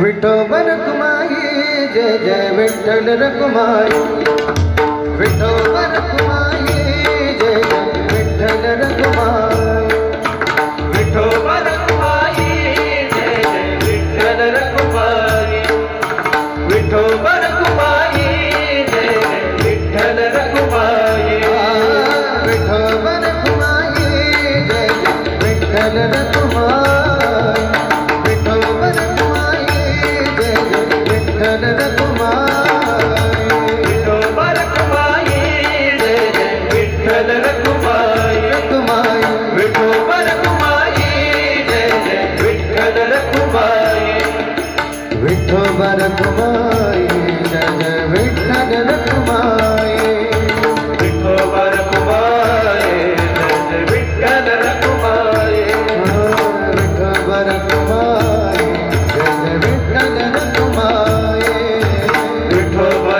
विठोबा रखुमाई जय जय विठ्ठल रखुमाई विठोबा रखुमाई जय जय विठ्ठल रखुमाई विठोबा रखुमाई जय जय विठ्ठल रखुमाई विठोबा रखुमाई जय जय विठ्ठल रखुमाई विठोबा रखुमाई जय जय विठ्ठल रखुमाई विठोबा रखुमाई जय जय विठ्ठल रखुमाई विठोबा रखुमाई जय जय विठ्ठल रखुमाई विठोबा रखुमाई जय जय विठ्ठल रखुमाई विठोबा रखुमाई जय जय विठ्ठल रखुमाई विठोबा रखुमाई जय जय विठ्ठल रखुमाई विठोबा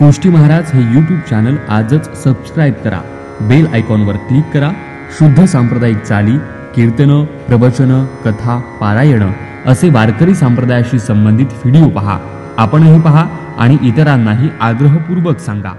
गोष्टी महाराज हे YouTube channel आजच सबस्क्राइब करा, बेल आयकॉनवर क्लिक करा. शुद्ध सांप्रदायिक चाली, कीर्तनं, प्रवचनं, कथा, पारायण असे वारकरी संप्रदायाशी संबंधित व्हिडिओ पहा. आपणही पहा आणि इतरांनाही आग्रहपूर्वक सांगा.